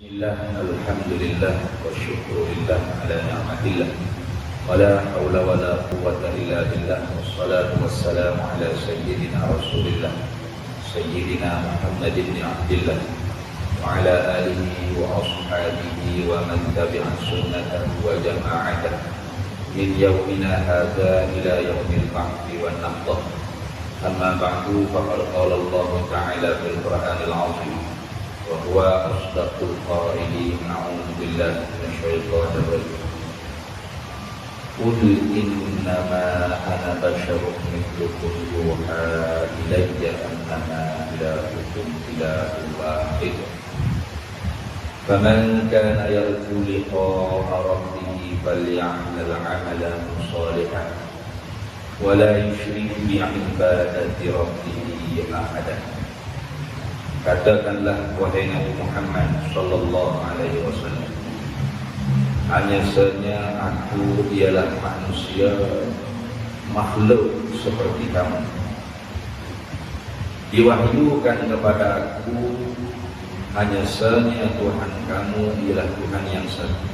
Bismillah, alhamdulillah, wa syukurillah ala ni'matillah, wa la hawla wa la quwwata illa billah, wassalatu wassalamu ala sayyidina rasulillah, sayyidina Muhammad ibn Abdillah, wa ala alihi wa ashabihi wa man tabi'a sunnatahu wa jama'atahu min yawmina hadha ila yawmil ba'thi wa nahdah. Amma ba'du, faqad qala Allah ta'ala fil Qur'anil 'azim wa huwa asdaqul qa'ilin. A'udzu billahi minasy syaithanir rajim. Qul innama ana basharun mithlukum yuha ilayya annama ilahukum ilahun wahid. Faman kana yarju liqa'a rabbih falya'mal 'amalan shalihan wa la yusyrik bi'ibadati rabbih ahadan. Katakanlah wahai Nabi Muhammad sallallahu alaihi wasallam, hanya saja aku ialah manusia, makhluk seperti kamu. Diwahyukan kepada aku hanya saja Tuhan kamu ialah Tuhan yang satu.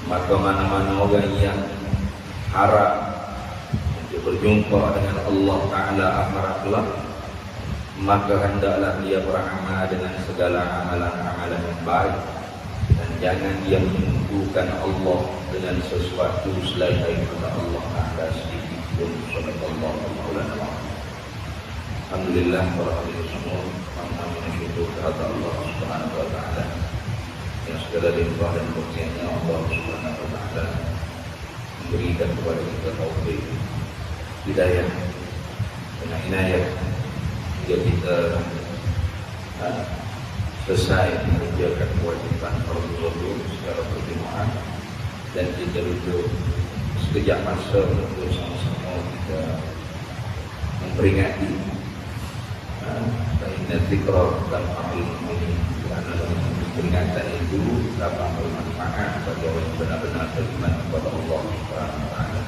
Maka mana-mana orang yang harap untuk berjumpa dengan Allah Ta'ala akhirat kelak, maka hendaklah dia beramal dengan segala amalan-amalan yang baik, dan jangan dia menyembuhkan Allah dengan sesuatu selain daripada Allah Ta'ala sedikit pun. Sallallahu alaihi wasallam. Alhamdulillah, para hadirin semua, kami bersyukur kepada Allah Subhanahu wa taala yang segala limpah dan berkahnya. Allah Subhanahu wa taala memberikan kepada kita taufik, hidayah dan inayah jika kita selesai mengerjakan kewajiban fardu secara berjemaah, dan kita duduk sekejap masa untuk sama-sama kita memperingati inna dzikra tanfa'ul mu'minin, kerana peringatan itu dapat bermanfaat bagi orang yang benar-benar beriman kepada Allah Subhanahu wa taala.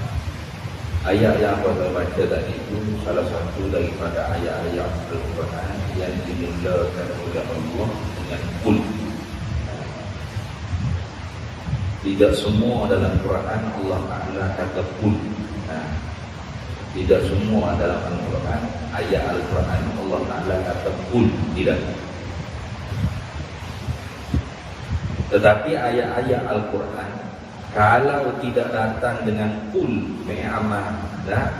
Ayat yang kita baca tadi itu salah satu daripada ayat-ayat Al-Quran yang dimulakan oleh Allah dengan kul. Tidak semua dalam Quran Allah Ta'ala kata kul. Tidak semua dalam Al-Quran, ayat Al-Quran Allah Ta'ala kata kul. Tidak. Tetapi ayat-ayat Al-Quran kalau tidak datang dengan kul me'amal,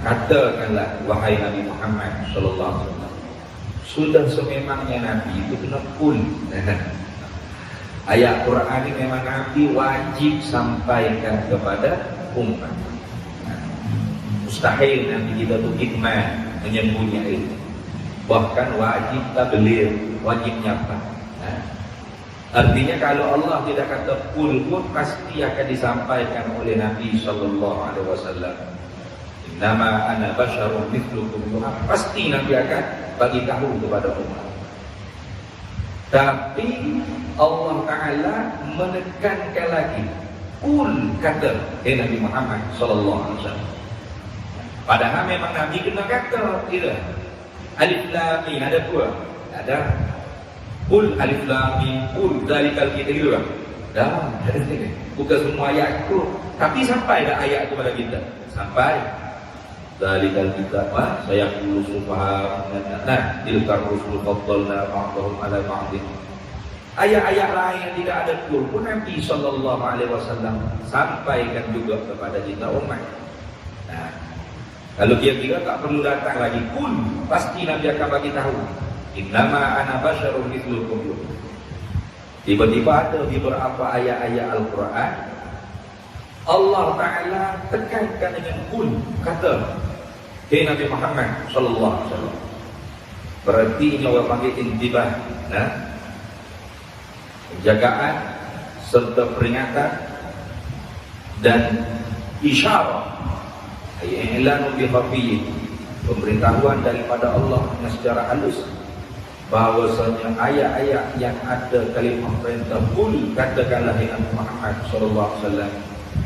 katakanlah wahai Nabi Muhammad sallallahu alaihi wasallam, sudah sememangnya Nabi itu kena kul. Ayat Quran ini memang Nabi wajib sampaikan kepada umat. Mustahil Nabi kita tu kitman, menyembunyikan itu. Bahkan wajib tabligh, wajib nyapa. Artinya kalau Allah tidak kata kul pun pasti akan disampaikan oleh Nabi sallallahu alaihi wasallam. Innama ana basyarun mithlukum, pasti Nabi akan bagi tahu kepada umat. Tapi Allah Ta'ala menekankan lagi, kul kata Nabi Muhammad sallallahu alaihi wasallam. Padahal memang Nabi kena kata, tidak. Alif lam mim ada dua. Ada Qul alif lam mim qul dzalikal kitab gitu kan. Dah, bukan semua ayat itu, tapi sampai dah ayat itu kepada kita. Sampai dzalikal kitab saya qulu subhan tilkar rusul faddalna ba'dahum ala ba'din. Ayat-ayat lain yang tidak ada qul pun Nabi sallallahu alaihi wasallam sampaikan juga kepada kita umat. Nah, kalau kira-kira tak perlu datang lagi qul, pasti Nabi akan bagi tahu. Innama ana basyarun mithlukum. Tiba-tiba ada di beberapa ayat-ayat Al-Quran Allah Ta'ala tekankan dengan kul, kata Nabi Muhammad sallallahu alaihi wasallam. Berarti ini orang panggil intibah, penjagaan serta peringatan dan isyarat, i'lanu bi khafiyyin, pemberitahuan daripada Allah secara halus bahwasanya ayat-ayat yang ada kalimah perintah kul, katakanlah Nabi Muhammad sallallahu alaihi wasallam,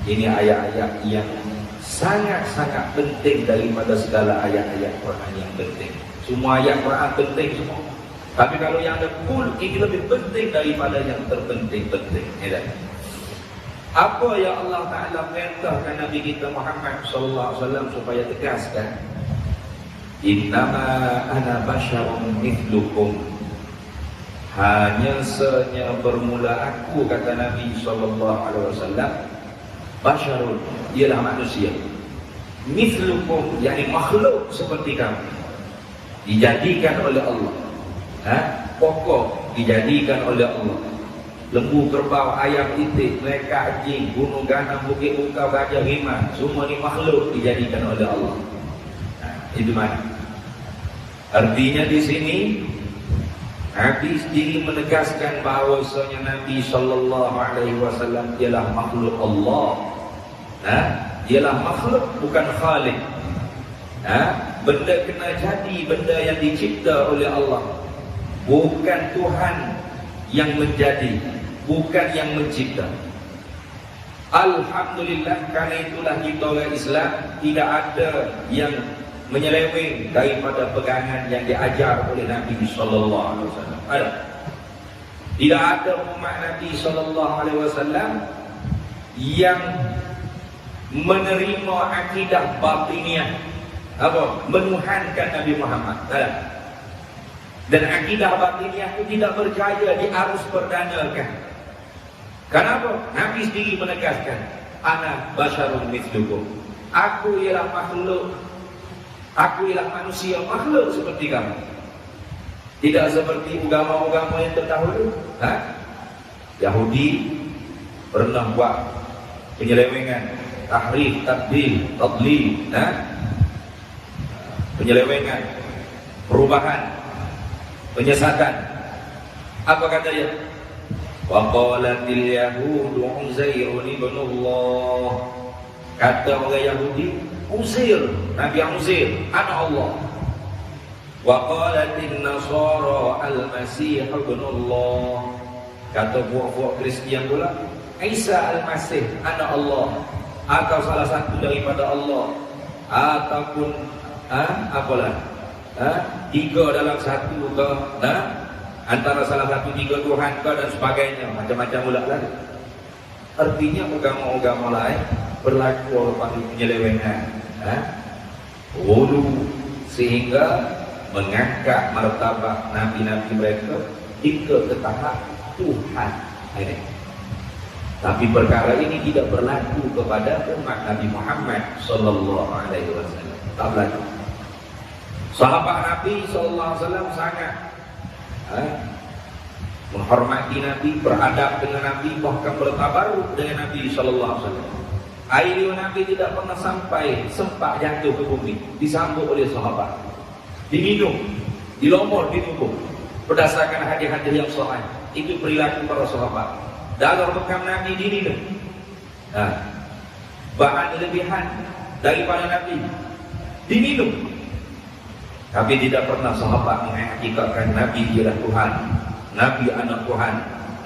ini ayat-ayat yang sangat-sangat penting daripada segala ayat-ayat Quran yang penting. Semua ayat Quran penting semua. Tapi kalau yang ada kul, ini lebih penting daripada yang terpenting-penting. Ya, apa yang Allah Ta'ala perintahkan Nabi kita Muhammad SAW supaya tegaskan? Innama ana basyarun mithlukum. Hanya senya bermula aku, kata Nabi SAW, basyarun, ialah manusia. Mithlukum, yakni makhluk seperti kamu, dijadikan oleh Allah. Pokok dijadikan oleh Allah. Lembu, kerbau, ayam, itik, mereka, anjing, gunung, ganam, bukit, ungkau, gajah, rimah, semua ni makhluk dijadikan oleh Allah. Itu mana? Artinya di sini Nabi sendiri menegaskan bahawasanya Nabi SAW ialah makhluk Allah. Ialah makhluk, bukan khalik. Benda kena jadi, benda yang dicipta oleh Allah, bukan Tuhan yang menjadi, bukan yang mencipta. Alhamdulillah, karena itulah kita orang Islam tidak ada yang menyeleweng daripada pegangan yang diajar oleh Nabi SAW. Ada. Tidak ada umat Nabi SAW yang menerima akidah batiniah, menuhankan Nabi Muhammad. Ada. Dan akidah batiniah itu tidak berjaya diarus perdanakan. Kenapa? Nabi sendiri menegaskan, ana basyarun mithlukum. Aku ialah makhluk, aku ialah manusia, makhluk seperti kamu. Tidak seperti agama-agama yang terdahulu. Yahudi pernah buat penyelewengan, tahrif, tabdil, tadlil, penyelewengan, perubahan, penyesatan. Apa kata dia? Wa qalatil yahudu Uzairun ibnullah. Kata orang Yahudi, Uzair, Nabi Uzair, anak Allah. Wa qalatin nasara al-masih ibnullah. Kata buah-buah Kristian pula, Isa al-Masih, anak Allah, atau salah satu daripada Allah, ataupun apalah, tiga dalam satu ke, antara salah satu tiga Tuhan ke, dan sebagainya, macam-macam pula lah. Artinya agama-agama lain berlaku pada penyelewengan, sehingga mengangkat martabat nabi-nabi mereka hingga ke tahap Tuhan. Tapi perkara ini tidak berlaku kepada umat Nabi Muhammad SAW. Tak berlaku. Sahabat Nabi SAW sangat menghormati Nabi, beradab dengan Nabi, bahkan bertabaruk dengan Nabi SAW. Air Nabi tidak pernah sampai sempat jatuh ke bumi, disambut oleh sahabat, diminum, dilomor, ditubuh berdasarkan hadis-hadis yang sahih. Itu perilaku para sahabat. Dalam bekam Nabi diminum, bahan lebihan daripada Nabi diminum. Tapi tidak pernah sahabat menghakikatkan Nabi ialah Tuhan, Nabi anak Tuhan,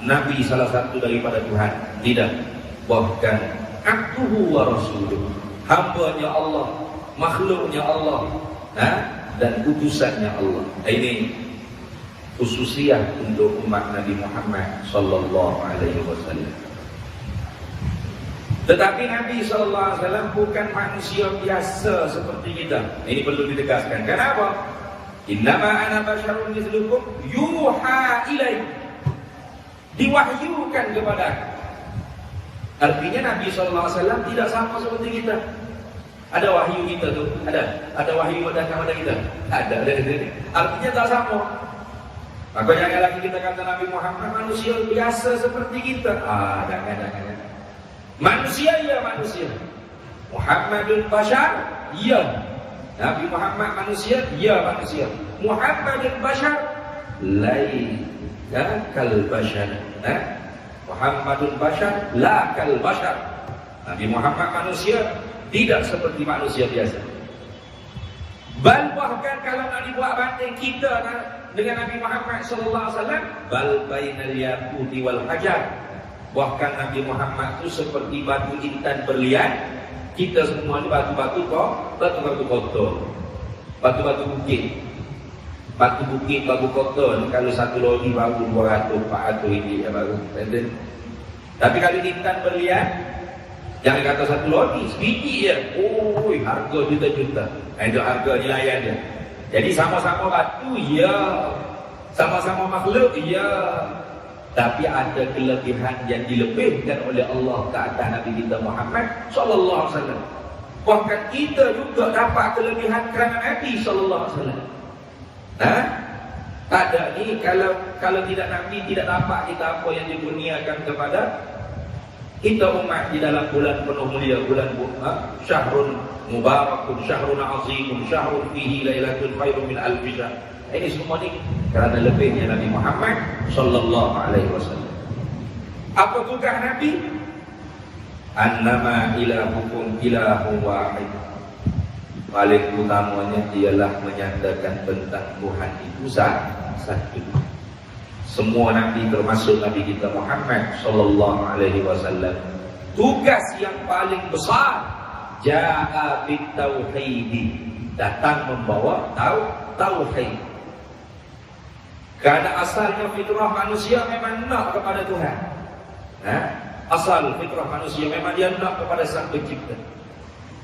Nabi salah satu daripada Tuhan. Tidak. Bahkan abduhu wa rasuluh, hambanya Allah, makhluknya Allah, dan utusannya Allah. Ini khususiyah untuk umat Nabi Muhammad SAW. Tetapi Nabi SAW bukan manusia biasa seperti kita. Ini perlu ditegaskan. Kenapa? Innama ana basyarun mithlukum yuha ilai. Diwahyukan kepada aku. Artinya Nabi SAW tidak sama seperti kita. Ada wahyu kita tu? Ada wahyu datang kepada kita? Ada. Artinya tak sama. Maka jangan lagi kita kata Nabi Muhammad manusia biasa seperti kita. Jangan. Manusia, ya manusia. Muhammadun bashar, ya. Nabi Muhammad manusia, ya manusia. Muhammadun bashar, laisa kal bashar. Muhammadun bashar, la kal bashar. Nabi Muhammad manusia, tidak seperti manusia biasa. Bahkan kalau nak dibuat banding kita dengan Nabi Muhammad SAW, bal bainal yaquti wal hajar. Bahkan Nabi Muhammad itu seperti batu intan berlian. Kita semua ni batu-batu kotor, batu-batu bukit. batu bukit, babu kota ni, kalau satu lori baru 200, 400 ini baru. Tapi kalau intan berlian, jangan kata satu lori, sebiji je. Oh, harga juta-juta. Itu harga nilaian dia. Jadi sama-sama batu, ya. Sama-sama makhluk, ya. Tapi ada kelebihan yang dilebihkan oleh Allah ke atas Nabi kita Muhammad sallallahu alaihi wasallam. Bahkan kita juga dapat kelebihan kerana Nabi sallallahu alaihi wasallam. Tak ada ni, kalau tidak Nabi, tidak dapat kita apa yang dikurniakan kepada kita umat di dalam bulan penuh mulia, bulan syahrun mubarakun, syahrun azimun, syahrun fihi lailatul khairun min alfi syahr. Ini semua ni kerana lebihnya Nabi Muhammad sallallahu alaihi wasallam. Apa tugas Nabi? Annama ilahukum ilahun wahid. Paling utamanya ialah menyatakan tentang Tuhan itu satu. Semua Nabi termasuk Nabi kita Muhammad sallallahu alaihi wasallam, tugas yang paling besar jaa bit tauhid, datang membawa tauhid. Karena asalnya fitrah manusia memang nak kepada Tuhan. Asal fitrah manusia memang dia nak kepada Sang Pencipta.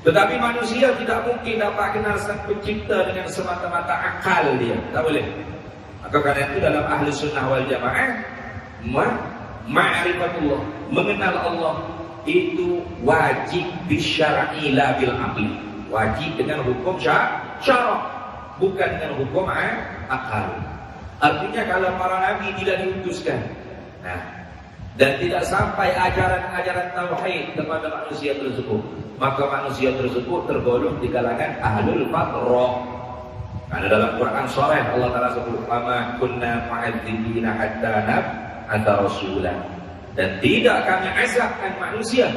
Tetapi manusia tidak mungkin dapat kenal Sang Pencipta dengan semata-mata akal dia. Tak boleh. Maka karena itu dalam ahli sunnah wal jamaah, ma'rifatullah, mengenal Allah itu wajib bisyar'i la bil aqli. Wajib dengan hukum syarak, bukan dengan hukum akal. Artinya kalau para nabi tidak diutuskan, dan tidak sampai ajaran-ajaran tauhid kepada manusia tersebut, maka manusia tersebut tergolong di kalangan ahlul fatrah. Karena dalam Quran Surah Allah Taala sebut, "Ama kunna mu'adzibina hatta nab'atha rasulah." Dan tidak kami azabkan manusia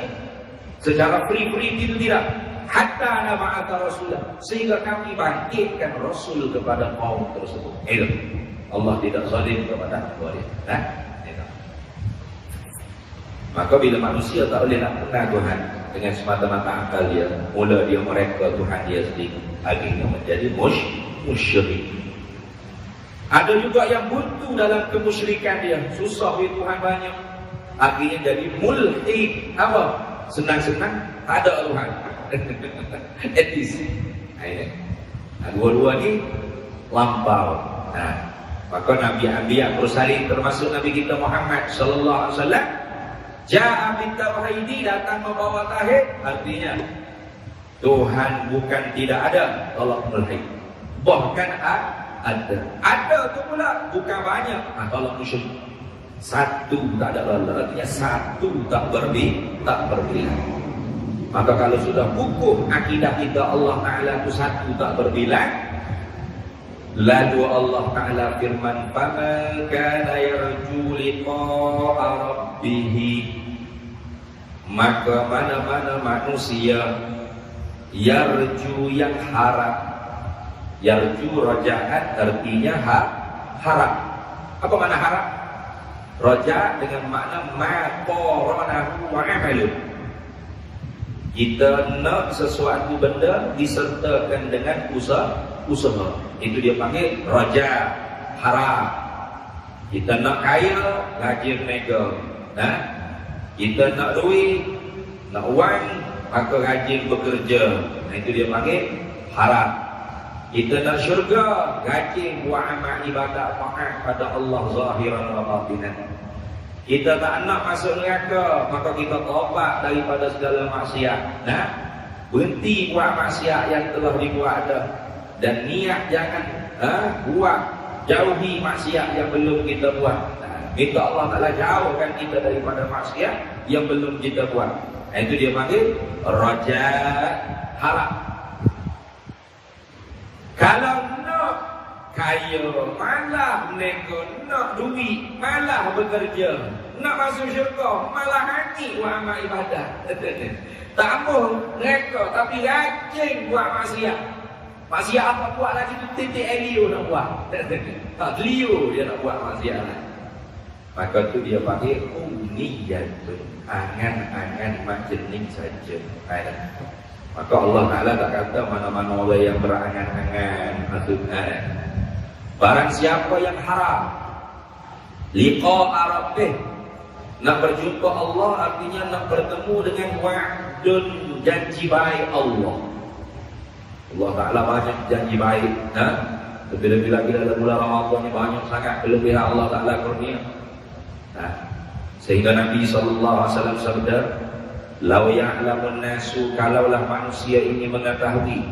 secara free-free, itu tidak, hatta nab'atha rasulah, sehingga kami bangkitkan rasul kepada kaum tersebut. Itu Allah tidak zalim kepada hamba-Nya. Maka bila manusia tak boleh nak kenal Tuhan dengan semata-mata akal dia, mula dia mereka Tuhan dia sendiri, akhirnya menjadi musyrik. Ada juga yang buntu dalam kemusyrikan dia, susah bagi Tuhan banyak, akhirnya jadi mulhid. Apa? Senang-senang tak ada Tuhan. Etis. Dua-dua ni lampau. Maka Nabi yang bersalin termasuk Nabi kita Muhammad sallallahu alaihi wasallam, ja'a bit tauhid, datang membawa tauhid. Artinya Tuhan bukan tidak ada, tolak mulhid. Bahkan ada tu pula, bukan banyak, tolak musyrik. Satu tak ada Allah, artinya satu tak berbilang. Maka kalau sudah kukuh akidah kita Allah Ta'ala itu satu tak berbilang, lalu Allah Ta'ala firman, "Faman kana yarju liqa'a rabbih", maka mana-mana manusia yarju yang harap. Yarju raja'at artinya harap. Apa makna harap? Raja' dengan makna maqaranahu wa amalu. Kita nak sesuatu benda disertakan dengan usaha. Itu dia panggil raja, harap. Kita nak kaya, rajin mega. Kita nak duit, nak wang, maka rajin bekerja. Itu dia panggil harap. Kita nak syurga, rajin buat amal ibadat taat pada Allah zahiran wa batinan. Kita tak nak masuk neraka, maka kita taubat daripada segala maksiat. Berhenti buat maksiat yang telah dibuat dah. Dan niat jangan buat, jauhi maksiat yang belum kita buat. Minta Allah Ta'ala jauhkan kita daripada maksiat yang belum kita buat. Itu dia panggil raja, harap. Kalau nak kaya, malah mereka nak duit, malah bekerja, nak masuk syurga, malah hati buat amal ibadah. Tak mau mereka, tapi rajin buat maksiat. Maksiat apa buat lagi tu, titik Elio nak buat. Tak Leo dia nak buat maksiat lah. Maka tu dia panggil umniyatun, angan-angan macam ni saja. Maka Allah Ta'ala tak kata mana-mana orang yang berangan-angan maksudnya. Barang siapa yang haram liqa'a rabbih, nak berjumpa Allah artinya nak bertemu dengan wa'dun, janji baik Allah. Allah Ta'ala banyak janji baik. Lebih-lebih lagi dalam bulan Ramadan ni banyak sangat kelebihan Allah Ta'ala kurnia. Sehingga Nabi SAW sabda, "Lau ya'lamun nasu," kalaulah manusia ini mengetahui,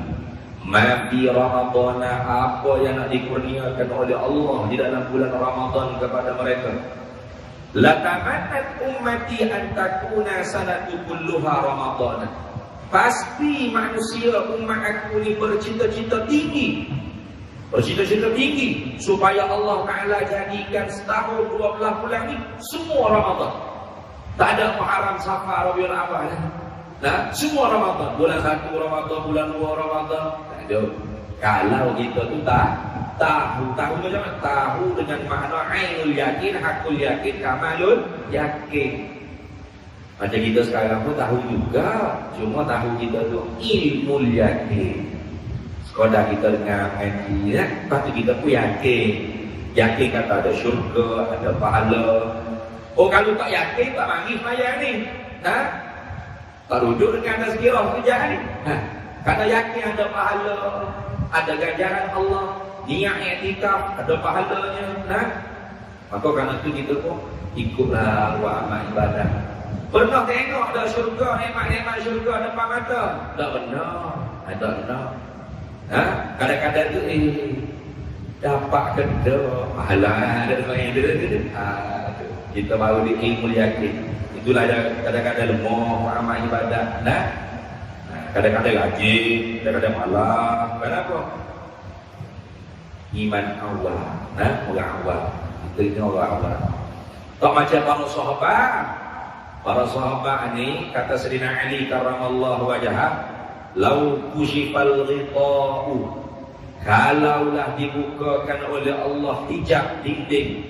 "ma fi Ramadan," apa yang nak dikurniakan oleh Allah di dalam bulan Ramadan kepada mereka, "latamannat ummati an takuna sanatu kulluha Ramadan." Pasti manusia umat aku ni bercita-cita tinggi supaya Allah Ta'ala jadikan setahun 12 bulan ni semua Ramadan. Tak ada Muharram, Safar, Rabiul Awal. Semua Ramadan. Bulan 1 Ramadan, bulan 2 Ramadan. Tak ada. Kalau kita tu tahu macam mana? Tahu dengan makna ainul yakin, hakul yakin, kamalul yakin. Macam kita sekarang pun tahu juga, cuma tahu kita tu ilmu yakin. Sekadar kita dengar ngaji, lepas tu kita pun yakin kata ada syurga, ada pahala. Oh, kalau tak yakin tak mandi sembahyang ni, tak rujuk dengan tazkirah kerjaan ni. Kalau yakin ada pahala, ada ganjaran Allah, niat i'tikaf ada pahalanya, maka kerana tu kita pun ikutlah buat amal ibadah. Pernah tengok ada syurga, nikmat-nikmat syurga depan mata? Tak benar. Kadang-kadang tu dapat kena pahala ada sembahyang kita baru di ilmu yakin. Itulah kadang-kadang lemah amal ibadah. Kadang-kadang rajin, kadang-kadang malam. Kenapa? Iman awal, orang awal. Kita ini orang awal. Tak macam para sahabat ni, kata Sayyidina Ali karramallahu wajhah, "Lau kushifal ghita'u," kalaulah dibukakan oleh Allah hijab dinding.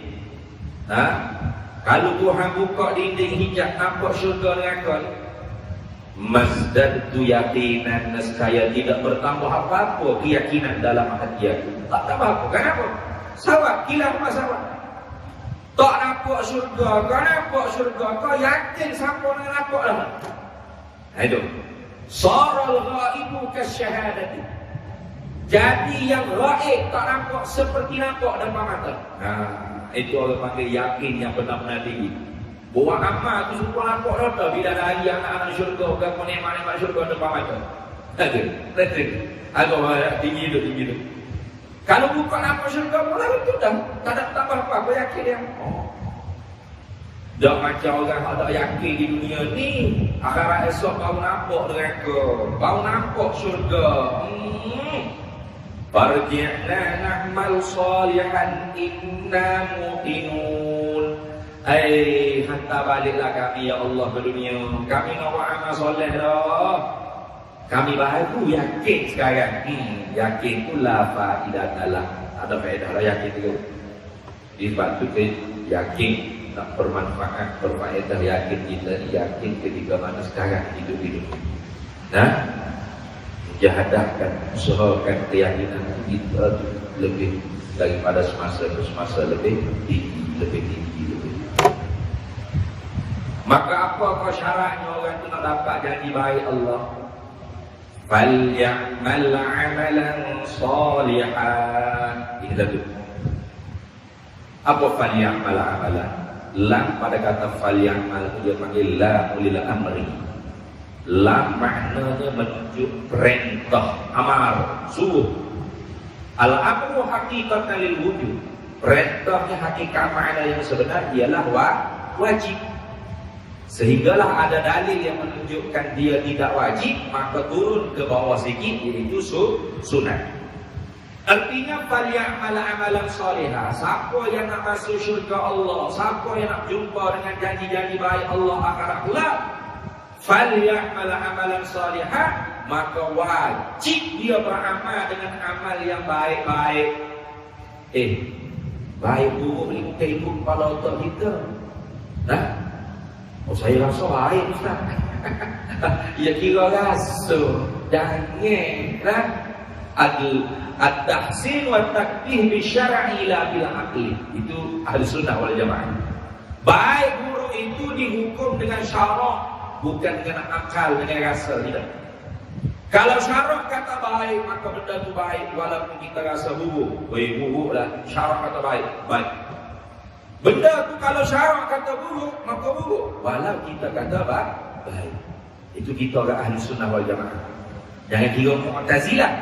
Kalau Tuhan buka dinding hijab nampak syurga neraka, "Mazdadtu yaqinan," nescaya tidak bertambah apa-apa keyakinan dalam hati aku. Tak tambah apa. Kenapa? Sawab, kilah masalah. Tak nampak syurga, kau nampak syurga, kau yakin siapa nak nampak lah. Itu saral ghaibu kasyahadati. Jadi yang gaib tak nampak seperti nampak depan mata. Itu orang panggil yakin yang benar-benar tinggi. Buat amal tu semua nampak rata bila dari anak-anak syurga, berapa nikmat-nikmat syurga depan mata. Betul. Agak tinggi tu. Kalau bukan nampak syurga pula itu dah tak ada tambah apa-apa yakin dia. Tak macam orang tak yakin di dunia ni, akhirat esok baru nampak neraka, baru nampak syurga. Farji'na na'mal salihan inna muqinun. Hantar baliklah kami ya Allah ke dunia. Kami nak buat amal soleh dah. Kami baru yakin sekarang. Yakin tu la faidatalah. Ada faedah lah yakin tu. Sebab tu yakin nak bermanfaat, berfaedah, yakin kita yakin ketika mana sekarang hidup. Jahadahkan, usahakan keyakinan kita lebih daripada semasa ke semasa lebih tinggi. Maka apa syaratnya orang itu nak dapat janji baik Allah? Falyamal amalan salihan. Ini satu. Apa falyamal amalan? Lam pada kata falyamal itu dia panggil lamul amri. Lam maknanya menunjuk perintah, amar, suruh. Al-amru hakikatan lil wujud. Perintahnya hakikat makna yang sebenar ialah wajib. Sehinggalah ada dalil yang menunjukkan dia tidak wajib, maka turun ke bawah sikit, iaitu sunat. Artinya falyamal amalan salihah. Siapa yang nak masuk syurga Allah, siapa yang nak jumpa dengan janji-janji baik Allah akhirat kelak, falyamal amalan salihah, maka wajib dia beramal dengan amal yang baik-baik. Baik buruk ni kita ikut kepala otak kita. Saya rasa baik Ustaz. Ya kira rasa. Jangan at-tahsin wa takbih bi syar'i la bil aqli. Itu ahli sunnah wal jamaah. Baik buruk itu dihukum dengan syarak, bukan dengan akal, dengan rasa, tidak. Kalau syarak kata baik, maka benda itu baik walaupun kita rasa buruk. Buruk lah, syarak kata baik, baik. Benda itu kalau syarak kata buruk, maka buruk walau kita kata baik. Itu kita orang ahli sunnah wal jamaah. Jangan kira Mu'tazilah.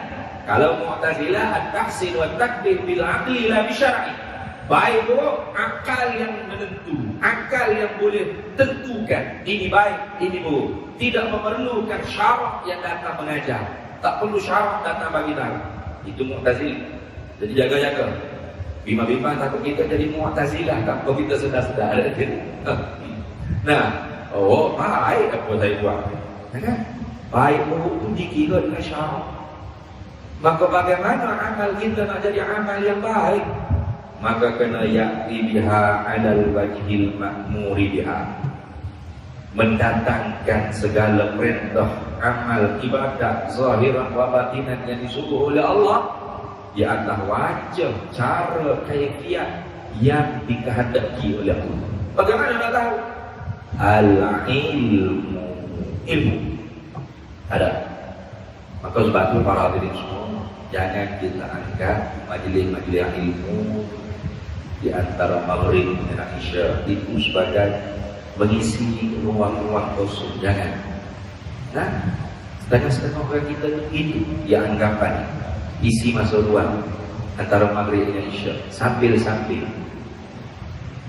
Kalau Mu'tazilah at-tahsin wa takbir bil aqli la bi syar'i. Baik buruk akal yang menentu, akal yang boleh tentukan ini baik, ini buruk. Tidak memerlukan syarak yang datang mengajar. Tak perlu syarak datang bagi tahu. Itu Mu'tazilah. Jadi jaga-jaga. Bima-bima takut kita jadi Mu'tazilah, takut kita sedar-sedar. Nah, oh baik apa saya buat. Kan? Baik buruk itu dikira dengan syarak. Maka bagaimana amal kita nak jadi amal yang baik? Maka kena ya'ti biha 'alal wajhil ma'muri biha. Mendatangkan segala perintah amal ibadah zahiran wa batinan yang disuruh oleh Allah di atas wajah, cara, kaifiat yang dikehendaki oleh Allah. Bagaimana nak tahu? Al-ilmu, ilmu ada. Maka sebab itu para hadirin semua, jangan kita anggap majlis-majlis ilmu di antara maghrib dan isya itu sebagai mengisi ruang-ruang kosong. Jangan. Nah, setengah-setengah orang kita itu dia anggapan isi masa ruang antara maghrib dan isya sambil-sambil.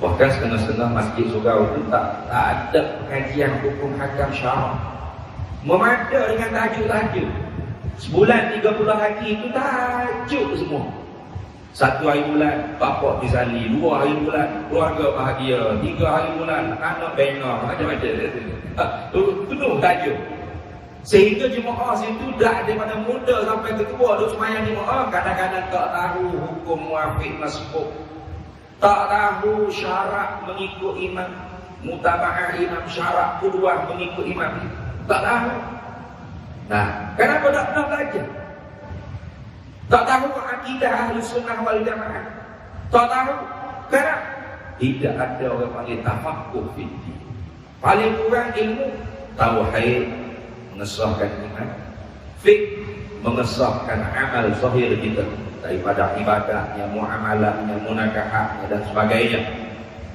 Bahkan setengah-setengah masjid surau itu tak ada pengajian hukum hakam syarak. Memada dengan tajuk-tajuk. Sebulan 30 hari itu tajuk semua. 1 hari bulan bapak disali, 2 hari bulan keluarga bahagia, 3 hari bulan anak bengong, macam-macam. Penuh tajuk. Sehingga jemaah situ dah daripada muda sampai ke tua duk sembahyang jemaah, kadang-kadang tak tahu hukum muafiq masbuk, tak tahu syarat mengikut imam, mutaba'ah imam, syarat qudwah mengikut imam, tak tahu. Nah, kenapa tak pernah belajar? Tak tahu akidah ahli sunnah wal jamaah. Tak tahu. Kenapa? Tidak ada orang panggil tafaqquh fiddin. Paling kurang ilmu tauhid, mengesahkan iman, fiqh, mengesahkan amal zahir kita daripada ibadahnya, muamalahnya, munakahatnya dan sebagainya,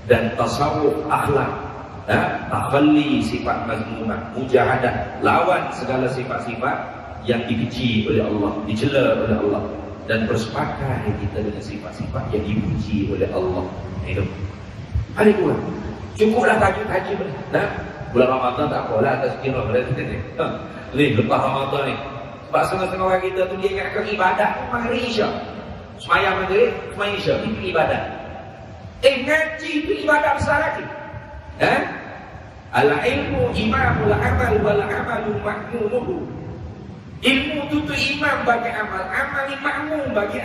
dan tasawuf, akhlak, takhalli sifat mazmumah, mujahadah, lawan segala sifat-sifat yang dibenci oleh Allah, dicela oleh Allah, dan bersepakat kita dengan sifat-sifat yang dipuji oleh Allah. Itu ada kurang. Cukuplah tajuk-tajuk. Nah, bulan Ramadan tak apalah atas kira berarti ni. Ni lepas Ramadan ni. Sebab setengah-setengah orang kita tu dia ingatkan ibadah maghrib isya. Sembahyang maghrib, sembahyang isya itu ibadah. Ngaji itu ibadah besar lagi. Al-ilmu imamul amal wal amalu ma'munuhu. Ilmu itu imam bagi amal, amal makmum bagi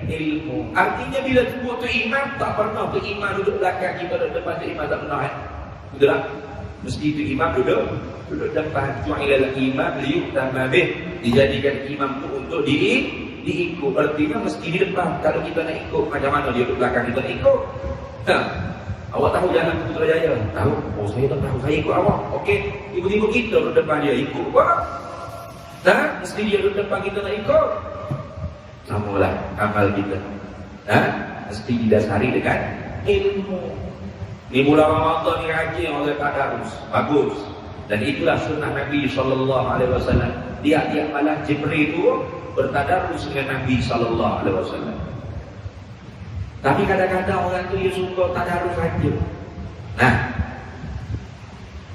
ilmu. Artinya bila sebut tu imam, tak pernah tu imam duduk belakang kita, duduk depan tu imam tak pernah. Betul tak? Mesti tu imam duduk depan. Ju'ilal imam liyu'tamma bih. Dijadikan imam tu untuk diikut. Artinya mesti di depan. Kalau kita nak ikut, macam mana dia duduk belakang kita nak ikut? Awak tahu jalan Putrajaya? Tahu? Oh, saya tak tahu. Saya ikut awak. Okey, ikut-ikut kita duduk depan dia. Ikut apa? Mesti dia duduk depan kita nak ikut. Samalah amal kita. Mesti didasari dengan ilmu. Di bulan Ramadan ni rajin oleh tadarus. Bagus. Dan itulah sunnah Nabi SAW. Tiap-tiap malam Jibril itu bertadarus dengan Nabi SAW. Tapi kadang-kadang orang tu dia suka tadarus saja. Nah,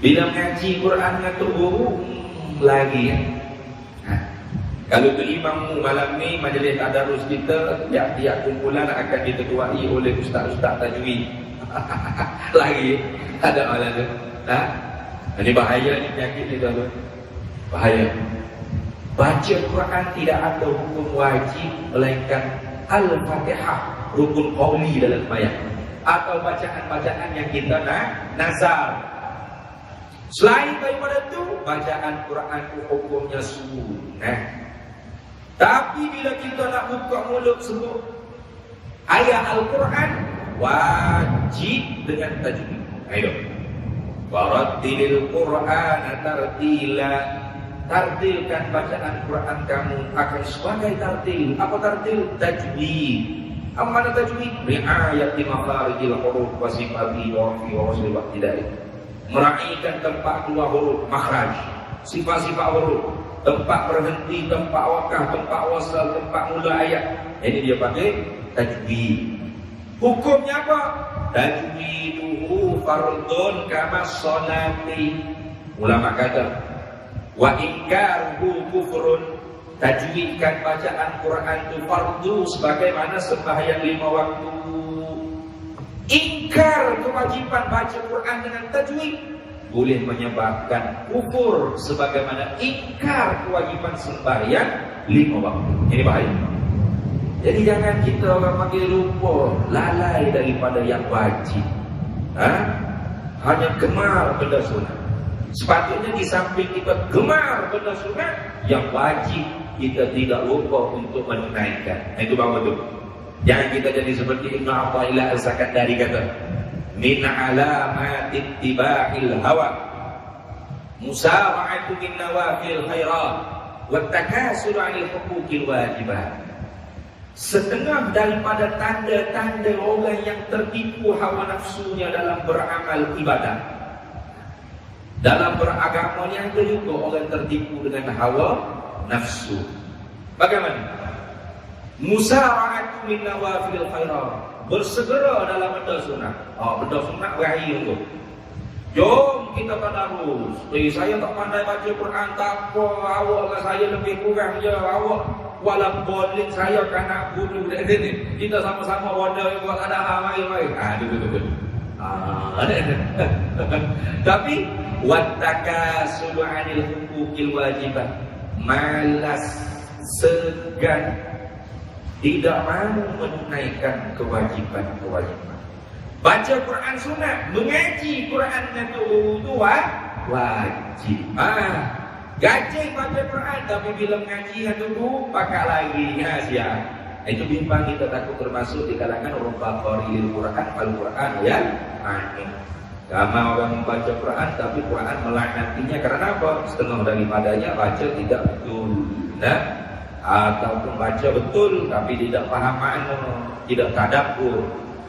bila mengaji Quran dengan tu guru lagi. Kalau tu imammu malam ni majlis tadarus kita, tiap-tiap kumpulan akan diketuai oleh ustaz-ustaz tajwid. Lagi ada orang tu. Ini bahaya ni penyakit ni tuan-tuan. Bahaya. Baca Quran tidak ada hukum wajib melainkan Al-Fatihah, rukun qauli dalam sembahyang, atau bacaan-bacaan yang kita nazar. Selain daripada itu, bacaan Quran itu hukumnya sunnah. Tapi bila kita nak buka mulut sebut ayat Al-Quran, wajib dengan tajwid. Ayo. Warattilil Qur'ana tartila. Tartilkan bacaan Quran kamu akan sebagai tartil. Apa tartil? Tajwid. Apa makna tajwid? Ri'ayati makharijil huruf wa sifati wa fi wa wasli wa ibtidai. Meraihkan tempat keluar huruf, makhraj, sifat-sifat huruf, tempat berhenti, tempat wakaf, tempat wasal, tempat mula ayat. Ini dia pakai tajwid. Hukumnya apa? Tajwiduhu fardun kama sholati. Ulama kata, wa inkaruhu kufrun. Tajwidkan bacaan Quran itu fardu sebagaimana sembahyang 5 waktu. Ingkar kewajiban baca Quran dengan tajwid boleh menyebabkan kufur sebagaimana ingkar kewajiban sembahyang 5 waktu. Ini bahaya. Jadi jangan kita orang panggil lupa, lalai daripada yang wajib. Hanya gemar benda sunat. Sepatutnya di samping kita gemar benda sunat, yang wajib kita tidak lupa untuk menunaikan. Itu bawa tu. Jangan kita jadi seperti Ibnu Athaillah Al-Sakandari kata, min alamat ittiba'il hawa musara'atu min nawafil khairat wa takasur 'anil huquqil wajibat. Setengah daripada tanda-tanda orang yang tertipu hawa nafsunya dalam beramal ibadah. Dalam beragama ni ada juga orang tertipu dengan hawa nafsu. Bagaimana? Musara'atu min nawafil khairat. Bersegera dalam benda sunat. Benda sunat berakhir tu. Jom kita tadarus. Saya tak pandai baca Quran, tak apa. Awak saya lebih kurang je. Awak walau bowling saya kan nak bunuh dia. Kita sama-sama wadah buat ada ramai-ramai. Betul. Tapi wattakasulu 'anil huquqil wajibat. Malas, segan, tidak mahu menunaikan kewajiban-kewajiban. Baca Quran sunat, mengaji Quran itu wajib. Gaji baca Quran, tapi bila mengaji itu pakai lagi siap. Itu bimbang kita takut termasuk di kalangan orang baqaril Quran, Al-Quran ya. Karena orang membaca Quran tapi Quran melaknatinya karena apa? Setengah daripadanya baca tidak betul. Ataupun baca betul tapi tidak faham makna, tidak tadabbur.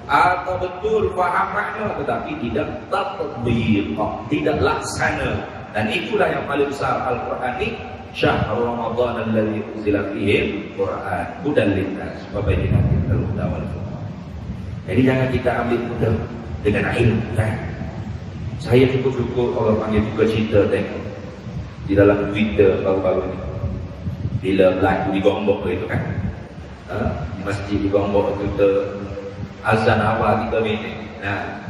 Atau betul faham makna tetapi tidak tatbiq, tidak laksana. Dan itulah yang paling besar Al-Quran ini. Syahrul Ramadan alladzi unzila fihi Al-Quran hudan linnas wa bayyinatin huda wal furqan. Jadi jangan kita ambil mudah dengan ilmu. Saya cukup kalau panggil juga cerita tengok di dalam Twitter baru-baru ini. Bila berlaku di Gombok itu kan, di masjid di Gombok itu azan awal 3 minit.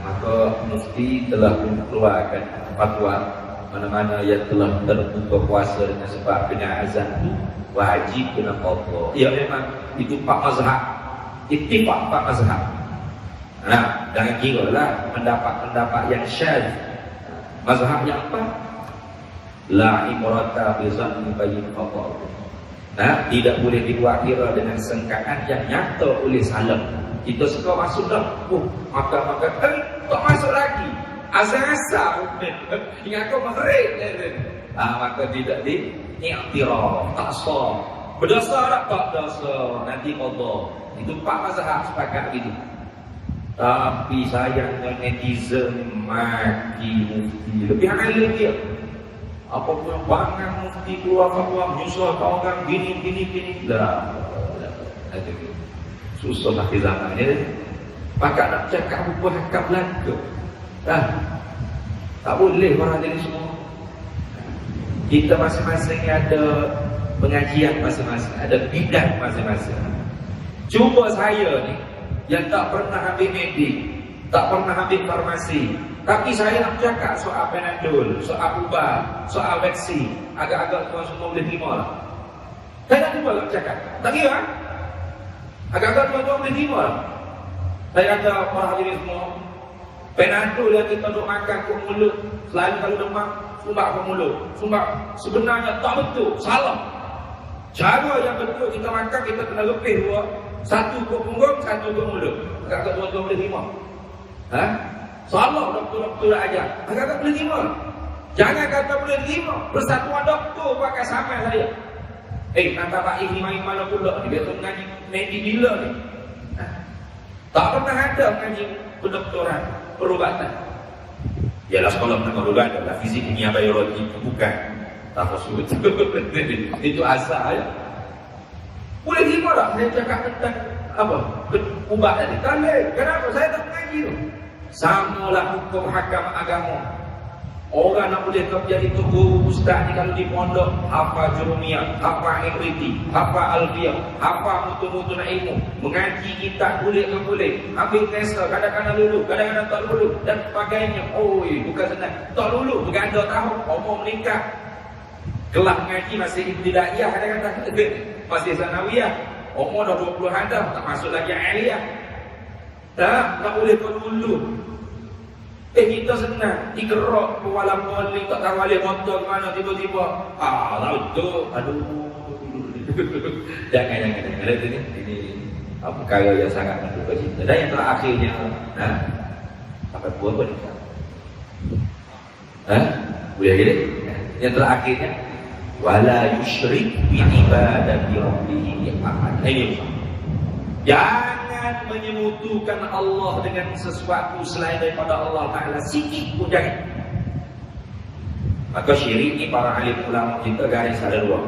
Maka mufti telah mengeluarkan fatwa mana-mana yang telah terbuka puasa dengan sebab dengan azan itu wajib kena qadha. Ya memang itu Pak Mazhab, ittifaq Pak Mazhab. Jangan kira lah pendapat-pendapat yang syadz. Mazhab yang apa? La ibrata bi zanni bayyin qadha. Tidak boleh diwakil dengan sangkaan yang nyata oleh salaf. Kita suka masuk dah, maka tak masuk lagi. Azan-azan ingat kau maghrib. Maka tidak di-i'tiraf, tak sah. Berdasar tak dasar, nanti qadha. Itu Pak Mazhab sepakat gitu. Tapi sayangnya netizen maki mufti lebih alim dia. Apa pun bangang mufti keluar fatwa menyusul orang gini. Dah. Susah lagi zamannya. Maka nak cakap apa hakam belaka. Tak boleh orang jadi semua. Kita masing-masing ada pengajian masing-masing, ada bidang masing-masing. Cuba saya ni yang tak pernah ambil medik, tak pernah ambil farmasi, tapi saya nak cakap soal Panadol, soal ubat, soal vaksin, agak-agak tuan semua boleh terima lah. Saya nak cuba nak cakap, tak kira agak-agak tuan-tuan boleh terima lah. Saya kata para hadirin semua, Panadol yang kita duk makan ke mulut, selalu kalau demam, sumbak ke mulut. Sumbak sebenarnya tak betul, salah. Cara yang betul kita makan, kita kena lepih dua. Satu ke punggung, satu ke mulut. Agak tuan-tuan boleh terima. Salah doktor-doktor ajar. Agak boleh terima. Jangan kata boleh terima. Persatuan doktor pakai sama saya. Kata Pak Ikhman mana pula ni? Dia tu mengaji medis bila ni? Tak pernah ada mengaji kedoktoran, perubatan. Yalah sekolah menengah dulu adalah fizik, kimia, biologi. Bukan. Tak maksud itu asal ya. Boleh terima tak saya cakap tentang apa? Ubat tadi. Tak boleh. Kenapa? Saya tak mengaji tu. Samalah hukum hakam agama. Orang nak boleh jadi guru ustaz ni kalau di pondok, hafal jurumiyah, hafal ikriti, hafal alfiyah, hafal mutu-mutu nak ilmu, mengaji kitab boleh ke boleh, ambil tester, kadang-kadang lulu, kadang-kadang tak lulu dan sebagainya. Bukan senang. Tak lulu, berganda tahun, umur meningkat. Kelas mengaji masih ibtidaiyah, kadang-kadang masih sanawiyah, umur dah 20 dah, tak masuk lagi aliyah. Tak boleh ke dulu. Kita senang digerak pewalam polik, tak tahu alih motor ke mana tiba-tiba. Lalu tu, aduh. Jangan. Ini perkara yang sangat menduga cinta. Dan yang terakhirnya, sampai buah apa ni? Boleh gini? Yang terakhirnya, wala yusyrik bi ibadati rabbih ahad. Ini jangan menyemutukan Allah dengan sesuatu selain daripada Allah Ta'ala, sikit pun jangan. Maka syirik ni para alim ulama kita garis ada dua.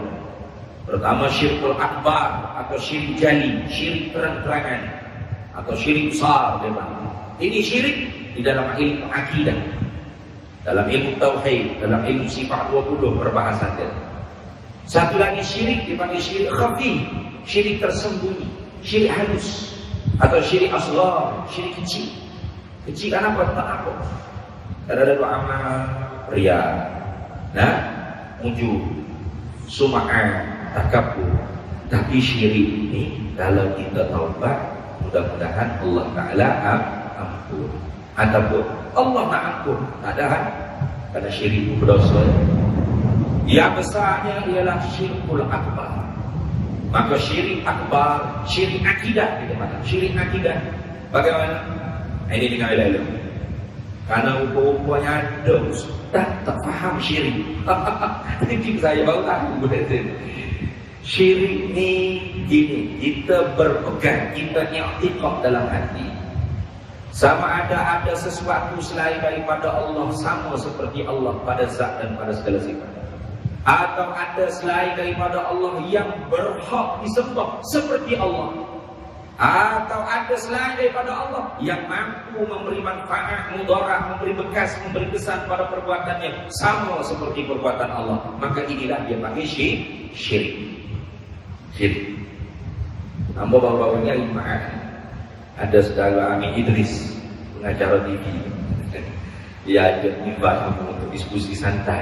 Pertama syirkul akbar atau syirik jali, syirik terang-terangan atau syirik besar. Ini syirik di dalam ilmu akidah, dalam ilmu tauhid, dalam ilmu sifat 20 perbahasan dia. Satu lagi syirik dipanggil syirik khafi, syirik tersembunyi, syirik halus atau syirik asghar, syirik kecil. Kecil kenapa? Tak apa. Ada dua amal riya, ujub, sum'ah, takabur. Tapi syirik ini kalau kita taubat, mudah-mudahan Allah Ta'ala ampun. Ataupun Allah nak ampun, tak ada karena syirik itu berdosa. Yang besarnya ialah syirkul akbar. Maka syirik akbar, syirik akidah kita kata. Syirik akidah bagaimana? Ini dengan ilmu. Karena rupa-rupanya ada ustaz tak faham syirik. Ini saya baru tahu. Syirik ni gini, kita berpegang, kita i'tiqad dalam hati. Sama ada sesuatu selain daripada Allah, sama seperti Allah pada zat dan pada segala sifat. Atau ada selain daripada Allah yang berhak disembah seperti Allah. Atau ada selain daripada Allah yang mampu memberi manfaat, mudarat, memberi bekas, memberi kesan pada perbuatannya sama seperti perbuatan Allah. Maka inilah dia panggil syirik. Syirik. Hamba baru-barunya iman. Ada saudara Amin Idris, pengacara TV. Dia ajak invite untuk diskusi santai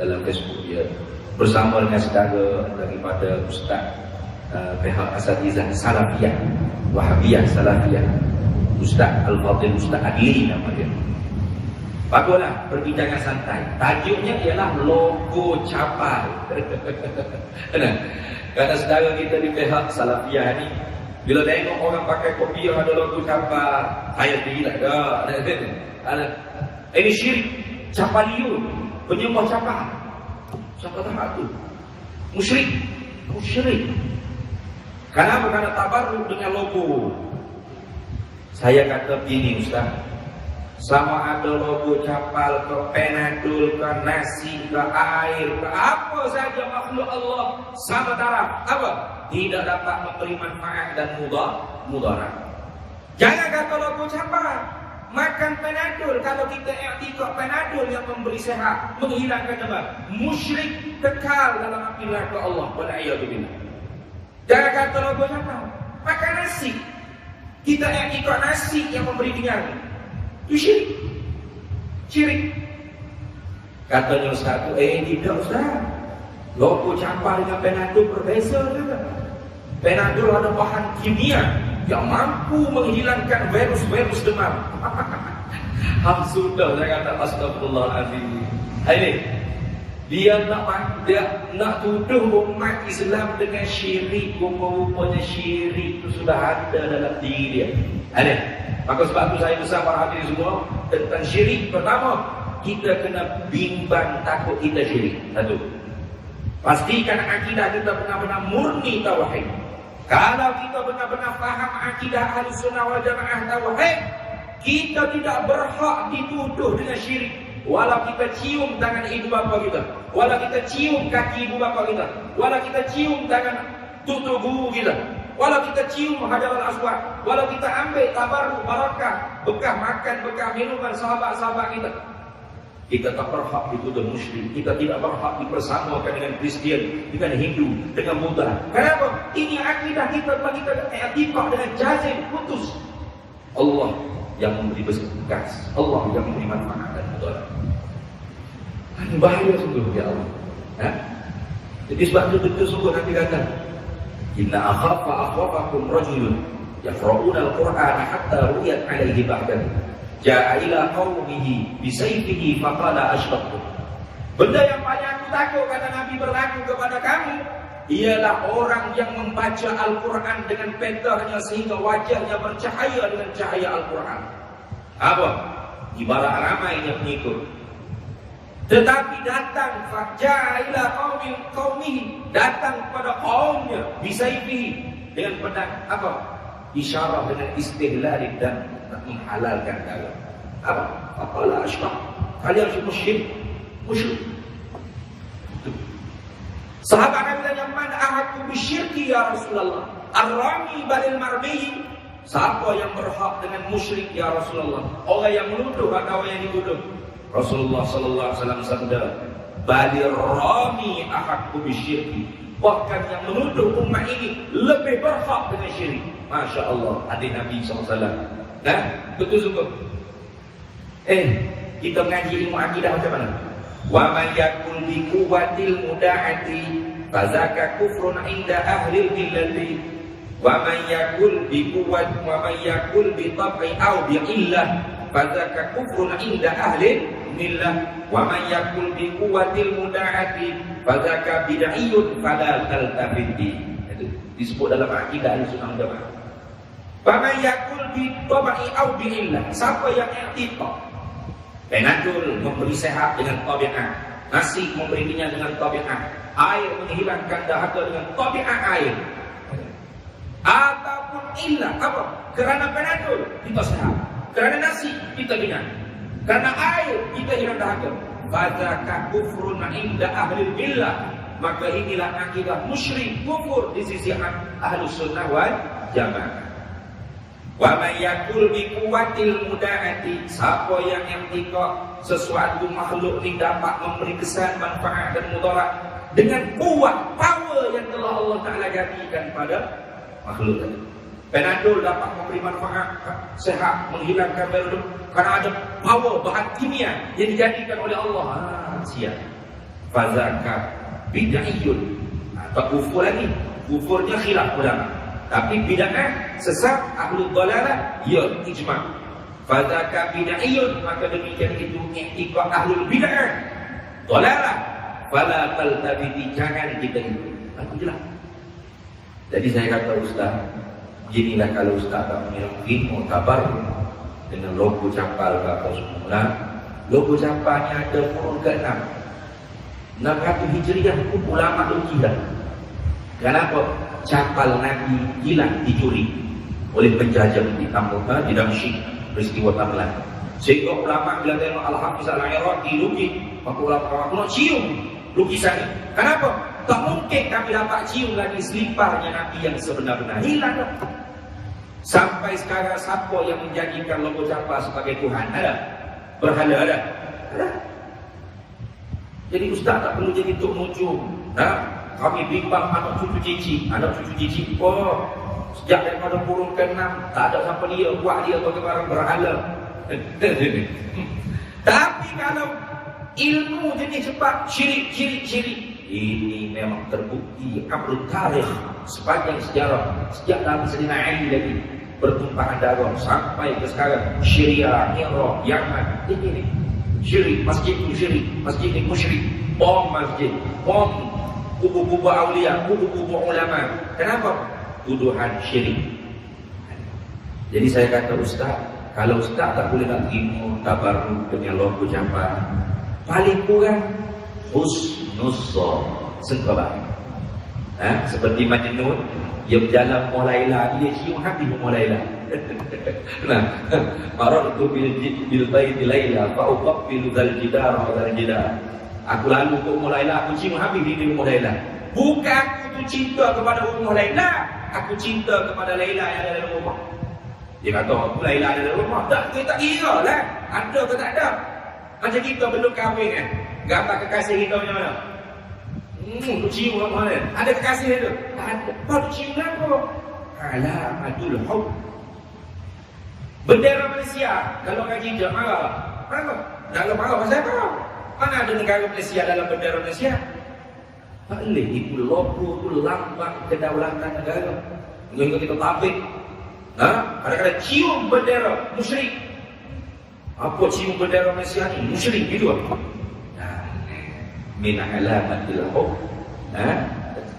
dalam Facebook dia bersama dengan saudara daripada Ustaz pihak Asatizah Salafiyah, Wahabiyah Salafiyah, Ustaz Al-Fadhil, Ustaz Adli nama dia. Baguslah perbincangan santai. Tajuknya ialah logo capai. Kata saudara kita di pihak Salafiyah ni, bila tengok orang pakai kopi yang ada logo capai, saya tinggilah dah. Ini syirik, capaliun, penyembah capa. Siapa tahu tu? Musyrik. Kenapa? Karena tabarruk dengan logo. Saya kata begini Ustaz, sama ada logo capal ke Panadol ke nasi ke air ke apa saja makhluk Allah sama taraf apa? Tidak dapat memberi manfaat dan mudarat. Jangan kata logo capal. Makan Panadol, kalau kita i'tiqad Panadol yang memberi sehat, menghilangkan demam, musyrik kekal dalam api neraka Allah. Wala'iyadzubillah. Jangan kata logo apa? Makan nasi, kita i'tiqad nasi yang memberi kenyang, itu syirik. Katanya Ustaz tu, tidak Ustaz, logo campur dengan Panadol berbeza juga. Panadol ada bahan kimia yang mampu menghilangkan virus-virus demam. Sudah saya kata astagfirullahaladzim. Ini Dia nak tuduh umat Islam dengan syirik, rupa-rupanya syirik itu sudah ada dalam diri dia. Ada. Maka sebab itu saya besar para hadirin semua tentang syirik. Pertama, kita kena bimbang takut kita syirik. Satu. Pastikan akidah kita benar-benar murni tauhid. Kalau kita benar-benar faham akidah Ahlussunnah wal Jamaah tauhid, kita tidak berhak dituduh dengan syirik. Walau kita cium tangan ibu bapa kita, walau kita cium kaki ibu bapa kita, walau kita cium tangan tutu guru kita, walau kita cium hajar al-aswad, walau kita ambil tabarruk barakah, bekah makan, bekah minuman sahabat-sahabat kita, kita tak berhak dituduh musyrik. Kita tidak berhak dipersamakan dengan Kristian, dengan Hindu, dengan Buddha. Kenapa? Ini akidah kita, kita i'tiqad dengan jazim, putus. Allah yang memberi bekas, Allah yang memberi manfaat dan mudarat. Bahaya sungguh ya Allah. Jadi sebab itu betul sungguh Nabi kata, inna akhwafakum rajulun yaqra'una al-Qur'ana hatta ru'yat 'alaihi ba'dan ja'a ila qaumihi bisayfihi faqala asyraqtu. Benda yang paling aku takut kata Nabi berlaku kepada kamu ialah orang yang membaca Al-Quran dengan petahnya sehingga wajahnya bercahaya dengan cahaya Al-Quran. Apa? Ibarat ramai yang mengikut. Tetapi datang faja'ila qaumihi, datang kepada kaumnya bisayfihi dengan pedang. Apa? Isyarat dengan istihlal dan menghalalkan darah. Apa? Faqala asyraq. Kalian musyrik. Sahabat Nabi tanya, "Man ahadku bisyirki ya Rasulullah? Ar-rami balil marmi." Siapa yang berhak dengan musyrik ya Rasulullah? Orang yang menuduh atau yang dituduh? Rasulullah sallallahu alaihi wasallam sabda, "Balil rami ahadku bisyirki." Bahkan yang menuduh umat ini lebih berhak dengan syirik. Masya Allah, hadis Nabi SAW. Nah, betul sungguh. Kita mengaji ilmu akidah macam mana? Wa man yakul bi quwwatil muda'ati fazaka kufrun 'inda ahli millati. Wa man yakul bi quwwat wa man yakul bi tab'i aw bi illah fazaka kufrun 'inda ahli millah. Wa man yakul bi quwwatil muda'ati fazaka bid'iyun fala taltafit bi. Itu disebut dalam akidah Ahlussunnah wal Jamaah. Wa man yakul bi tab'i aw bi illah. Siapa yang i'tiqad Penadol memberi sehat dengan tabiat, nasi memberi minyak dengan tabiat, air menghilangkan dahaga dengan tabiat air. Ataupun ilah apa? Kerana penadol kita sehat, kerana nasi kita minyak, kerana air kita hilang dahaga. Fadzaka kufrun 'inda ahli billah. Maka inilah akidah musyrik, kufur di sisi Ahlussunnah wal Jamaah. Wa may yakul bi quwwatil muda'ati, siapa yang i'tiqad sesuatu makhluk ini dapat memberi kesan, manfaat dan mudarat dengan kuat, power yang telah Allah Taala jadikan pada makhluk tadi. Penadol dapat memberi manfaat, sehat, menghilangkan berlum karena ada power bahan kimia yang dijadikan oleh Allah. Siap. Fazaka bid'iyun atau kufur lagi. Kufurnya khilaf ulama. Tapi bid'ah sesat ahlul dhalalah ya ijma'. Fadzaka bid'iyun, maka demikian itu i'tiqad ahlul bid'ah dhalalah fala taltabiti, jangan kita ikut. Alhamdulillah. Jadi saya kata ustaz, beginilah kalau ustaz tak punya ilmu tabarruk dengan logo capal apa semula. Logo capalnya ada pohon ke-6 600 Hijriah, ulama lukis. Kenapa? Capal Nabi hilang, dicuri oleh penjajah di Damsyik, peristiwa Tamlan. Sehingga ulama bila tengok Al-Hafiz Al-Iraqi lukis, maka ulama cium lukisan ini. Kenapa? Tak mungkin kami dapat cium lagi seliparnya Nabi yang sebenar-benar, hilang. Sampai sekarang siapa yang menjadikan logo capal sebagai Tuhan? Ada? Berhala ada? Ada. Jadi ustaz tak perlu jadi tok muncul. Kami bimbang anak cucu cici. Sejak daripada kurun ke-6 tak ada siapa dia buat dia bagi barang berhala. Tapi kalau ilmu jenis sebab syirik, ini memang terbukti amrul tarikh sepanjang sejarah, sejak Nabi Sayyidina Ali lagi bertumpahan darah sampai ke sekarang Syria, Iraq, Yaman. Ini Syirik, masjid itu syirik, masjid ini musyrik. Bom masjid, bom kubur-kubur aulia, kubur-kubur ulama. Kenapa? Tuduhan syirik. Jadi saya kata Ustaz, kalau Ustaz tak boleh nak ilmu tabarruk dengan logo ucapan, paling kurang husnuzon, sengkebak. Seperti Majnun, dia berjalan mulailah, dia cium hati mulailah. Nah, marartu bil baiti laila fa uqabbilu dzal jidar wa dzal jidar. Aku lalu ke mulailah, aku cium hati di mulailah. Bukan aku tu cinta kepada mulailah, aku cinta kepada Laila yang ada dalam rumah. Dia kata, aku Laila ada dalam rumah. Tak, kita tak kira lah. Ada ke tak ada? Macam kita belum kahwin kan? Gambar kekasih kita macam mana? Tu cium mana? Ada kekasih tu? Tak ada. Kau cium apa? Alamatul hub. Bendera Malaysia, kalau kaji je marah. Dalam marah pasal apa? Mana ada negara Malaysia dalam bendera Malaysia? Tak boleh. Itu logo, itu lambang kedaulatan negara. Hingga kita tabik. Kadang-kadang cium bendera musyrik. Apa cium bendera Malaysia ni? Musyrik gitu apa? Min alamatil hub.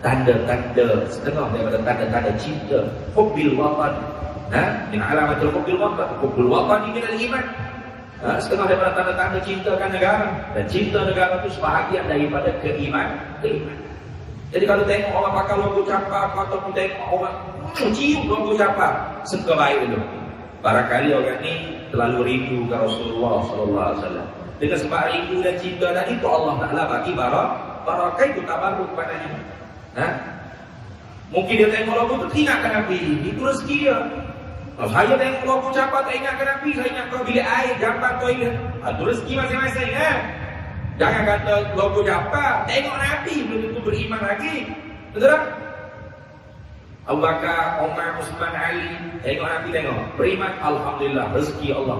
Tanda-tanda, setengah daripada tanda-tanda cinta. Hubbil watan. Min alamatil hubbil watan. Hubbil watan ini adalah iman. Setengah daripada tanda-tanda cintakan negara. Dan cinta negara itu sebahagian daripada keimanan. Jadi kalau tengok orang pakai logo capar, ataupun tengok orang cium logo capar, sengkau baik dulu. Barangkali orang ni terlalu rindu ke Rasulullah SAW. Dengan sebab rindu dan cinta dan itu Allah Ta'ala bagi barakah itu tabarruk kepadanya. Mungkin dia tengok logo itu ingatkan Nabi. Itu rezeki dia. Kalau saya tengok logo capar tak ingatkan Nabi, saya ingat kau bilik air, gambar toilet. Itu rezeki masing-masing. Jangan kata logo capar, tengok Nabi belum tentu beriman lagi. Betul tak? Abu Bakar, Umar, Utsman, Ali, tengok Nabi, tengok beriman, alhamdulillah, rezeki Allah.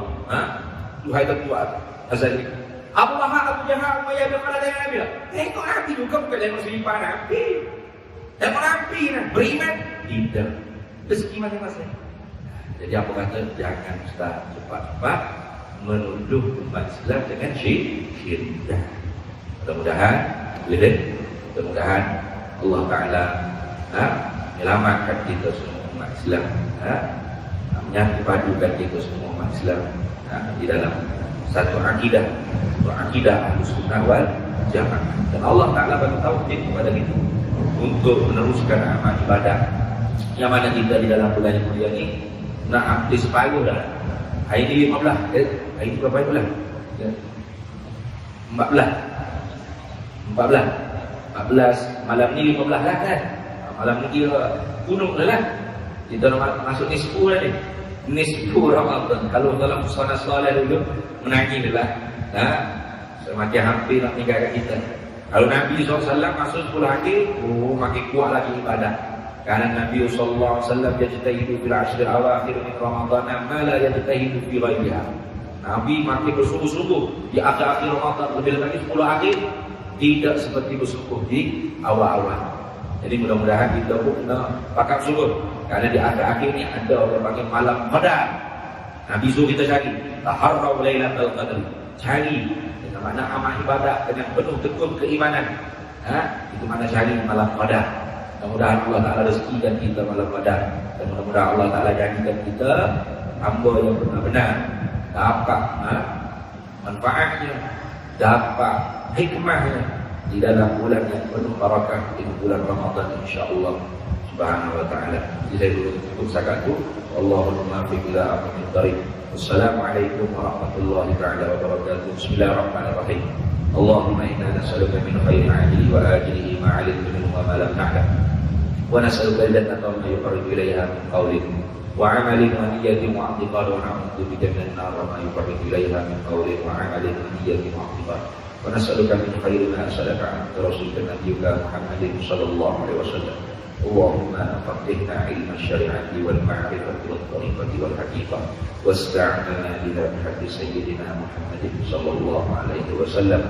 Tuhai terkuat. Azali. Abu Lahab, Abu Jahal, Umayyah bin Khalaf tengok Nabi. Tengok Nabi juga, bukan tengok selipar Nabi. Tengok Nabi, beriman, tidak. Rezeki masing-masing. Jadi apa kata? Jangan Ustaz cepat-cepat menuduh umat Islam dengan syirik. Mudah-mudahan, mudah-mudahan Allah Ta'ala menyelamatkan kita semua umat Islam, menyampadukan kita semua umat Islam di dalam satu akidah Ahlussunnah wal Jamaah. Dan Allah Ta'ala bagi taufik kepada kita untuk meneruskan amal ibadah yang mana kita di dalam bulan yang mulia ini nak di separuh dah. Hari ini 15, hari ini berapa bulan? 14, malam ni 15 lah kan? Malam ni kira gunung dah lah. Kita nak masuk nisfu dah ni. Nisfu Ramadan. Kalau dalam suasana solat dulu menangis dah lah. Semakin hampir nak meninggalkan kita. Kalau Nabi SAW masuk 10 hari, makin kuat lagi ibadah. Karena Nabi SAW yajtahidu fil ashril awakhir min Ramadan ma la yajtahidu fi ghairiha. Nabi makin bersungguh-sungguh di akhir-akhir Ramadan, lebih lagi 10 hari, tidak seperti bersungguh di awal-awal. Jadi mudah-mudahan kita pun kena pakat sungguh. Karena di akhir-akhir ini ada orang panggil malam qadar. Nabi suruh kita cari taharrau lailatul qadar. Cari dengan makna amal ibadah dengan penuh tekun keimanan. Itu mana cari malam qadar. Mudah-mudahan Allah Ta'ala rezekikan kita malam qadar. Dan mudah-mudahan Allah Ta'ala jadikan kita hamba yang benar-benar dapat manfaatnya, dapat hikmahnya di dalam bulan yang penuh barakah, di bulan Ramadan insya-Allah subhanahu wa ta'ala. Jadi saya cukup setakat itu. Allahumma fi ila aqimit thariq. Wassalamualaikum warahmatullahi ta'ala wabarakatuh. Bismillahirrahmanirrahim. Allahumma inna nas'aluka min khairi 'ajlihi wa ajlihi ma 'alimna minhu wa ma lam na'lam. Wa nas'aluka al-jannata wa ma yuqarribu ilayha min qawlin wa 'amalin wa niyyatin wa i'tiqadin wa na'udzu bika minan nar wa ma yuqarribu ilayha min qawlin wa 'amalin wa niyyatin wa i'tiqadin. Wa nas'aluka min khairi ma sa'alaka 'an rasulika nabiyyika Muhammadin sallallahu alaihi wasallam. Allahumma faqihna 'ilma asy-syari'ati wal ma'rifati wat tariqati wal haqiqah wasta'inna ila hadhi sayyidina Muhammadin sallallahu alaihi wasallam.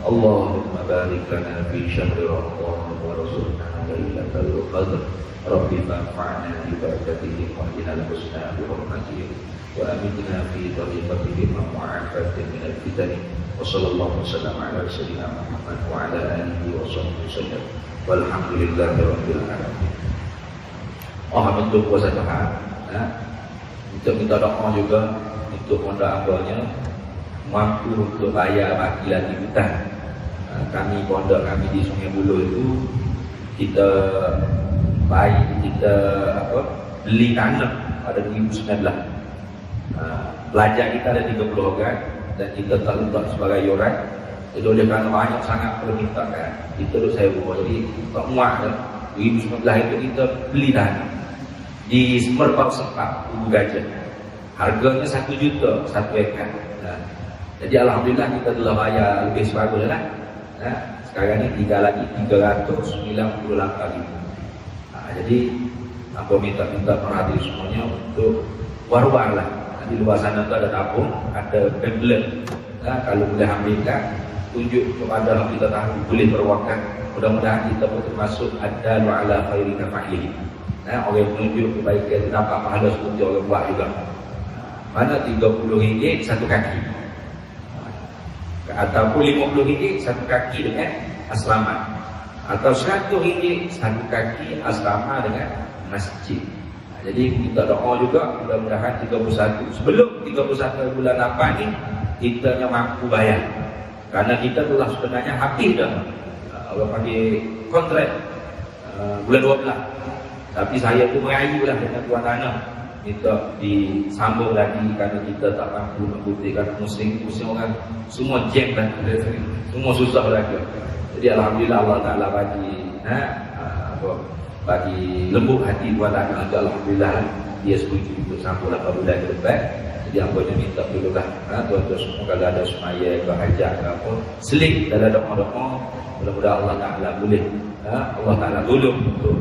Allahumma barik lana fi syahri Ramadan wa rzuqna lailatul qadr. Rabbi fa'alna bi barakatihi wa inna al-husna bi hurmatihi wa amitna fi tariqatihi wa mu'afatin min al-fitan Wassallallahu wasallam ala sayyidina Muhammad wa ala alihi wa sahbihi wasallam. Walhamdulillahirabbil alamin. Untuk puasa Tuhan, untuk minta doa juga untuk pondok abahnya mampu untuk bayar bakilan hutang. Kami pondok kami di Sungai Buloh itu kita beli tanah pada 2019. Pelajar kita ada 30 orang dan kita tak letak sebagai yuran. Jadi oleh kerana banyak sangat permintaan, kita duk saya buat jadi tak muat dah. 2019 itu kita beli tanah di Semerbau Sepak, Ulu Gajah. Harganya 1 juta 1 ekar. Jadi alhamdulillah kita telah bayar lebih sebagus lah. Sekarang ni tinggal lagi 398 ribu. Jadi apa minta perhati semuanya untuk war-war lah. Di luar sana tu ada tabung, ada pamphlet. Kalau boleh ambilkan, tunjuk kepada kita tahu boleh berwakaf. Mudah-mudahan kita pun termasuk ada ala khairi kafa'ili. Orang yang menunjuk kebaikan itu dapat pahala seperti orang buat juga. Mana RM30 satu kaki, ataupun RM50 satu kaki dengan asrama, atau RM100 satu kaki asrama dengan masjid. Jadi kita doa juga mudah-mudahan 31 sebelum 31 bulan 8 ni kita mampu bayar, karena kita telah sebenarnya habis dah orang panggil kontrak bulan 12. Tapi saya tu merayu lah dengan tuan tanah minta disambung lagi kerana kita tak mampu membuktikan musim orang semua jam dan semua susah lagi. Jadi alhamdulillah Allah Taala bagi lembut hati tuan tanah. Alhamdulillah dia setuju untuk sambung 8 bulan ke depan. Jadi apa yang minta dulu lah tuan-tuan semua kalau ada semaya ke hajat ke apa seling dalam doa-doa, mudah-mudahan Allah Taala boleh Allah Taala tolong untuk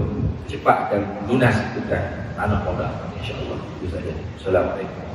cepatkan lunas hutang tanah pondok, insya-Allah. Itu saja. Assalamualaikum.